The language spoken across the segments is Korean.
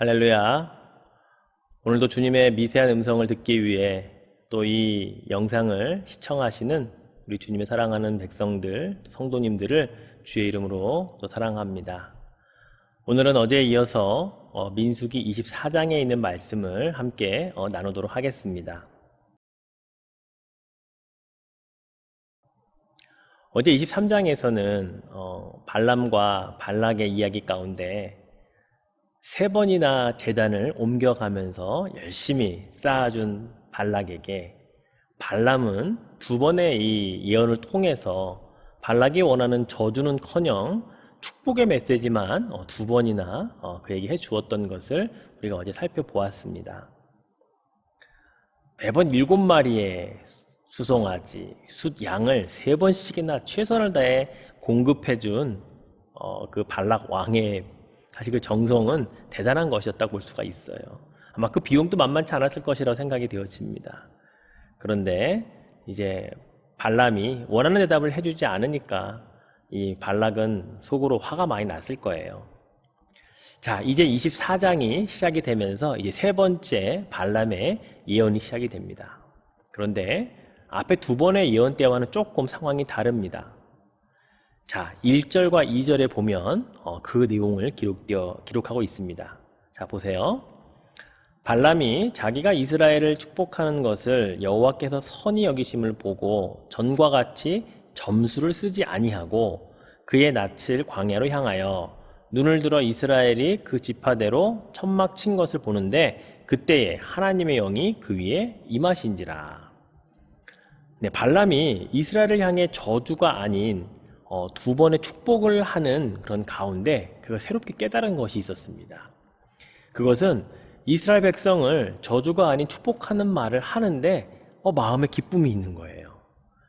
할렐루야. 오늘도 주님의 미세한 음성을 듣기 위해 또 이 영상을 시청하시는 우리 주님의 사랑하는 백성들, 성도님들을 주의 이름으로 또 사랑합니다. 오늘은 어제에 이어서 민수기 24장에 있는 말씀을 함께 나누도록 하겠습니다. 어제 23장에서는 발람과 발락의 이야기 가운데 3번이나 제단을 옮겨가면서 열심히 쌓아준 발락에게 발람은 2번의 이 예언을 통해서 발락이 원하는 저주는커녕 축복의 메시지만 2번이나 그에게 해주었던 것을 우리가 어제 살펴보았습니다. 매번 7마리의 수송아지, 숫양을 3번씩이나 최선을 다해 공급해준 그 발락 왕의 사실 그 정성은 대단한 것이었다고 볼 수가 있어요. 아마 그 비용도 만만치 않았을 것이라고 생각이 되어집니다. 그런데 이제 발람이 원하는 대답을 해주지 않으니까 이 발락은 속으로 화가 많이 났을 거예요. 자, 이제 24장이 시작이 되면서 이제 3번째 발람의 예언이 시작이 됩니다. 그런데 앞에 2번의 예언 때와는 조금 상황이 다릅니다. 자, 1절과 2절에 보면 그 내용을 기록하고 있습니다. 자, 보세요. 발람이 자기가 이스라엘을 축복하는 것을 여호와께서 선히 여기심을 보고 전과 같이 점수를 쓰지 아니하고 그의 낯을 광야로 향하여 눈을 들어 이스라엘이 그 지파대로 천막 친 것을 보는데 그때에 하나님의 영이 그 위에 임하신지라. 네, 발람이 이스라엘을 향해 저주가 아닌 2번의 축복을 하는 그런 가운데 그걸 새롭게 깨달은 것이 있었습니다. 그것은 이스라엘 백성을 저주가 아닌 축복하는 말을 하는데 마음에 기쁨이 있는 거예요.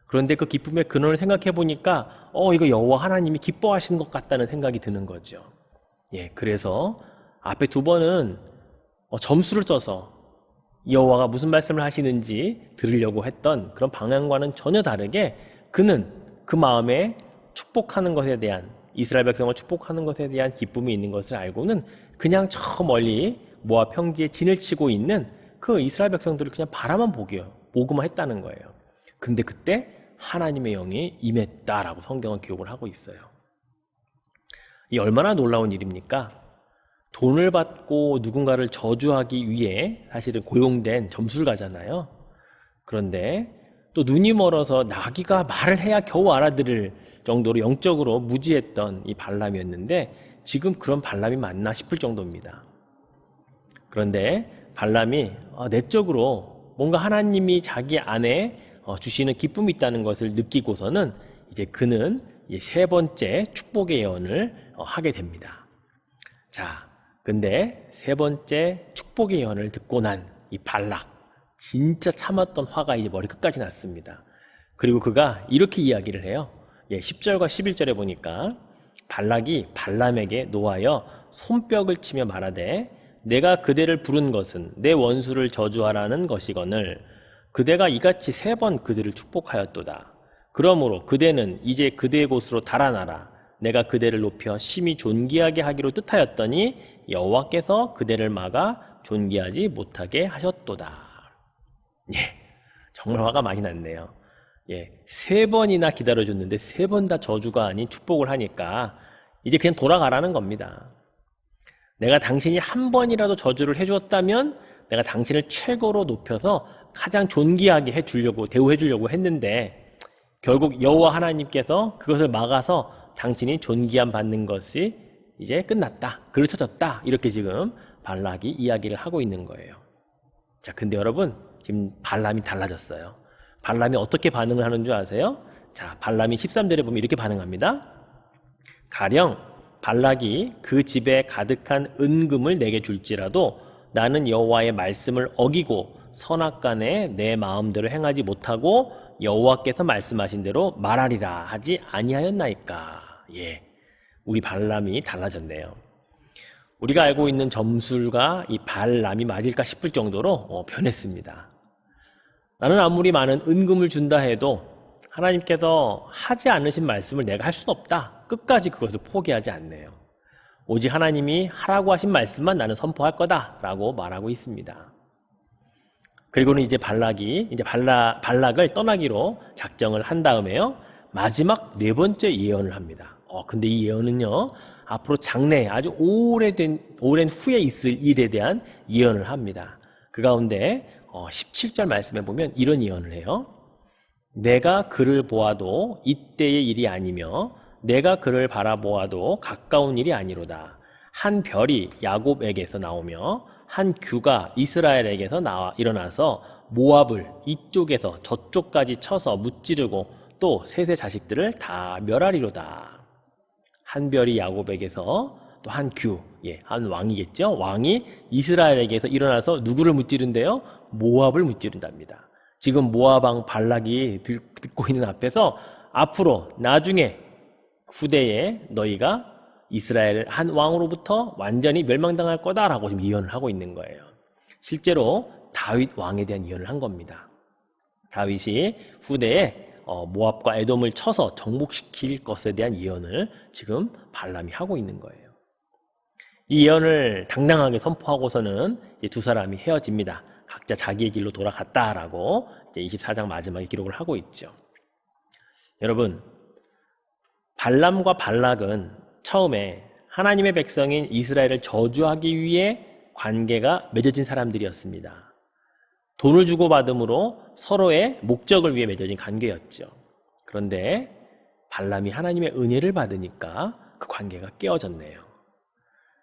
그런데 그 기쁨의 근원을 생각해 보니까 이거 여호와 하나님이 기뻐하시는 것 같다는 생각이 드는 거죠. 예, 그래서 앞에 2번은 점수를 써서 여호와가 무슨 말씀을 하시는지 들으려고 했던 그런 방향과는 전혀 다르게 그는 그 마음에 축복하는 것에 대한, 이스라엘 백성을 축복하는 것에 대한 기쁨이 있는 것을 알고는 그냥 저 멀리 모압 평지에 진을 치고 있는 그 이스라엘 백성들을 그냥 바라만 보고만 했다는 거예요. 근데 그때 하나님의 영이 임했다라고 성경은 기록을 하고 있어요. 이 얼마나 놀라운 일입니까? 돈을 받고 누군가를 저주하기 위해 사실은 고용된 점술가잖아요. 그런데 또 눈이 멀어서 나귀가 말을 해야 겨우 알아들을 정도로 영적으로 무지했던 이 발람이었는데 지금 그런 발람이 맞나 싶을 정도입니다. 그런데 발람이 내적으로 뭔가 하나님이 자기 안에 주시는 기쁨이 있다는 것을 느끼고서는 이제 그는 이제 3번째 축복의 예언을 하게 됩니다. 자, 근데 3번째 축복의 예언을 듣고 난 이 발락, 진짜 참았던 화가 이제 머리 끝까지 났습니다. 그리고 그가 이렇게 이야기를 해요. 10절과 11절에 보니까 발락이 발람에게 노하여 손뼉을 치며 말하되 내가 그대를 부른 것은 내 원수를 저주하라는 것이거늘 그대가 이같이 3번 그들을 축복하였도다. 그러므로 그대는 이제 그대의 곳으로 달아나라. 내가 그대를 높여 심히 존귀하게 하기로 뜻하였더니 여호와께서 그대를 막아 존귀하지 못하게 하셨도다. 예, 정말 화가 많이 났네요. 3번이나 기다려줬는데 3번 다 저주가 아닌 축복을 하니까 이제 그냥 돌아가라는 겁니다. 내가 당신이 한 번이라도 저주를 해주었다면 내가 당신을 최고로 높여서 가장 존귀하게 대우해 주려고 했는데 결국 여호와 하나님께서 그것을 막아서 당신이 존귀함 받는 것이 이제 끝났다, 그르쳐졌다, 이렇게 지금 발락이 이야기를 하고 있는 거예요. 자, 근데 여러분 지금 발람이 달라졌어요. 발람이 어떻게 반응을 하는 줄 아세요? 자, 발람이 13절에 보면 이렇게 반응합니다. 가령 발락이 그 집에 가득한 은금을 내게 줄지라도 나는 여호와의 말씀을 어기고 선악간에 내 마음대로 행하지 못하고 여호와께서 말씀하신 대로 말하리라 하지 아니하였나이까. 예, 우리 발람이 달라졌네요. 우리가 알고 있는 점술과 이 발람이 맞을까 싶을 정도로 변했습니다. 나는 아무리 많은 은금을 준다 해도 하나님께서 하지 않으신 말씀을 내가 할 수는 없다. 끝까지 그것을 포기하지 않네요. 오직 하나님이 하라고 하신 말씀만 나는 선포할 거다라고 말하고 있습니다. 그리고는 이제 발락을 떠나기로 작정을 한 다음에요. 마지막 네 번째 예언을 합니다. 근데 이 예언은요, 앞으로 장래에 아주 오랜 후에 있을 일에 대한 예언을 합니다. 그 가운데 17절 말씀에 보면 이런 예언을 해요. 내가 그를 보아도 이때의 일이 아니며 내가 그를 바라보아도 가까운 일이 아니로다. 한 별이 야곱에게서 나오며 한 규가 이스라엘에게서 일어나서 모압을 이쪽에서 저쪽까지 쳐서 무찌르고 또 셋의 자식들을 다 멸하리로다. 한 별이 야곱에게서 또 한 규, 한 왕이겠죠. 왕이 이스라엘에게서 일어나서 누구를 무찌른대요? 모압을 무찌른답니다. 지금 모압 왕 발락이 듣고 있는 앞에서 앞으로 나중에 후대에 너희가 이스라엘 한 왕으로부터 완전히 멸망당할 거다라고 지금 예언을 하고 있는 거예요. 실제로 다윗 왕에 대한 예언을 한 겁니다. 다윗이 후대에 모압과 에돔을 쳐서 정복시킬 것에 대한 예언을 지금 발람이 하고 있는 거예요. 이 예언을 당당하게 선포하고서는 이제 두 사람이 헤어집니다. 각자 자기의 길로 돌아갔다라고 이제 24장 마지막에 기록을 하고 있죠. 여러분, 발람과 발락은 처음에 하나님의 백성인 이스라엘을 저주하기 위해 관계가 맺어진 사람들이었습니다. 돈을 주고받음으로 서로의 목적을 위해 맺어진 관계였죠. 그런데 발람이 하나님의 은혜를 받으니까 그 관계가 깨어졌네요.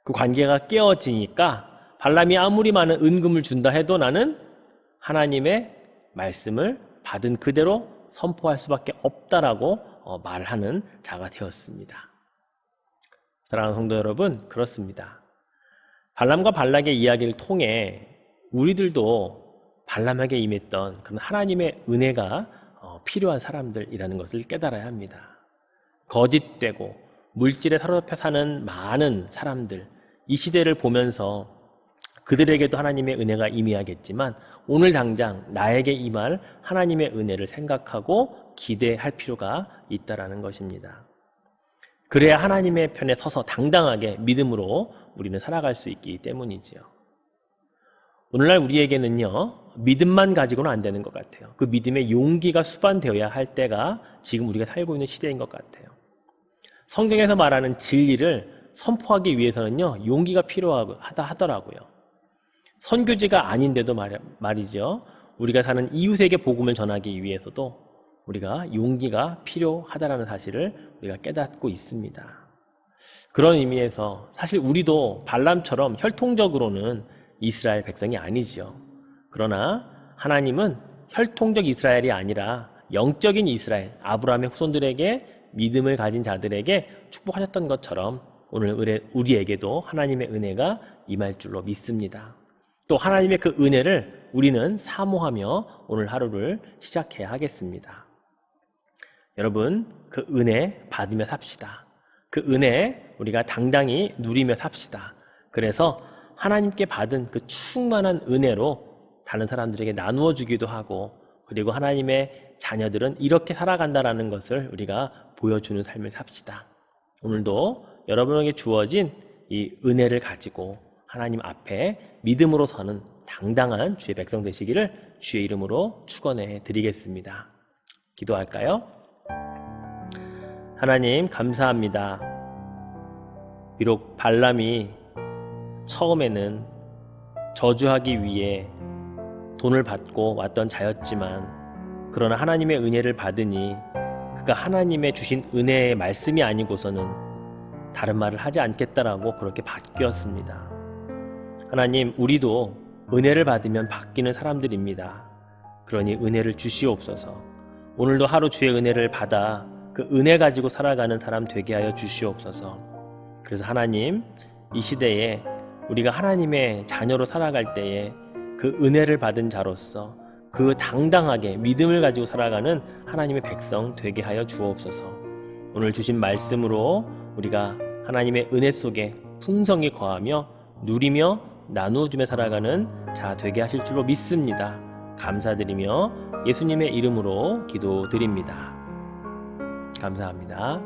그 관계가 깨어지니까 발람이 아무리 많은 은금을 준다 해도 나는 하나님의 말씀을 받은 그대로 선포할 수밖에 없다라고 말하는 자가 되었습니다. 사랑하는 성도 여러분, 그렇습니다. 발람과 발락의 이야기를 통해 우리들도 발람에게 임했던 그런 하나님의 은혜가 필요한 사람들이라는 것을 깨달아야 합니다. 거짓되고 물질에 사로잡혀 사는 많은 사람들, 이 시대를 보면서 그들에게도 하나님의 은혜가 임해야겠지만 오늘 당장 나에게 임할 하나님의 은혜를 생각하고 기대할 필요가 있다라는 것입니다. 그래야 하나님의 편에 서서 당당하게 믿음으로 우리는 살아갈 수 있기 때문이지요. 오늘날 우리에게는요, 믿음만 가지고는 안 되는 것 같아요. 그 믿음의 용기가 수반되어야 할 때가 지금 우리가 살고 있는 시대인 것 같아요. 성경에서 말하는 진리를 선포하기 위해서는요, 용기가 필요하다 하더라고요. 선교지가 아닌데도 말이죠. 우리가 사는 이웃에게 복음을 전하기 위해서도 우리가 용기가 필요하다라는 사실을 우리가 깨닫고 있습니다. 그런 의미에서 사실 우리도 발람처럼 혈통적으로는 이스라엘 백성이 아니죠. 그러나 하나님은 혈통적 이스라엘이 아니라 영적인 이스라엘, 아브라함의 후손들에게 믿음을 가진 자들에게 축복하셨던 것처럼 오늘 우리에게도 하나님의 은혜가 임할 줄로 믿습니다. 또 하나님의 그 은혜를 우리는 사모하며 오늘 하루를 시작해야 하겠습니다. 여러분, 그 은혜 받으며 삽시다. 그 은혜 우리가 당당히 누리며 삽시다. 그래서 하나님께 받은 그 충만한 은혜로 다른 사람들에게 나누어 주기도 하고, 그리고 하나님의 자녀들은 이렇게 살아간다라는 것을 우리가 보여주는 삶을 삽시다. 오늘도 여러분에게 주어진 이 은혜를 가지고 하나님 앞에 믿음으로 서는 당당한 주의 백성 되시기를 주의 이름으로 축원해 드리겠습니다. 기도할까요? 하나님, 감사합니다. 비록 발람이 처음에는 저주하기 위해 돈을 받고 왔던 자였지만, 그러나 하나님의 은혜를 받으니 그가 하나님의 주신 은혜의 말씀이 아니고서는 다른 말을 하지 않겠다라고 그렇게 바뀌었습니다. 하나님, 우리도 은혜를 받으면 바뀌는 사람들입니다. 그러니 은혜를 주시옵소서. 오늘도 하루 주의 은혜를 받아 그 은혜 가지고 살아가는 사람 되게 하여 주시옵소서. 그래서 하나님, 이 시대에 우리가 하나님의 자녀로 살아갈 때에 그 은혜를 받은 자로서 그 당당하게 믿음을 가지고 살아가는 하나님의 백성 되게 하여 주옵소서. 오늘 주신 말씀으로 우리가 하나님의 은혜 속에 풍성히 거하며 누리며 나누어주며 살아가는 자 되게 하실 줄로 믿습니다. 감사드리며 예수님의 이름으로 기도드립니다. 감사합니다.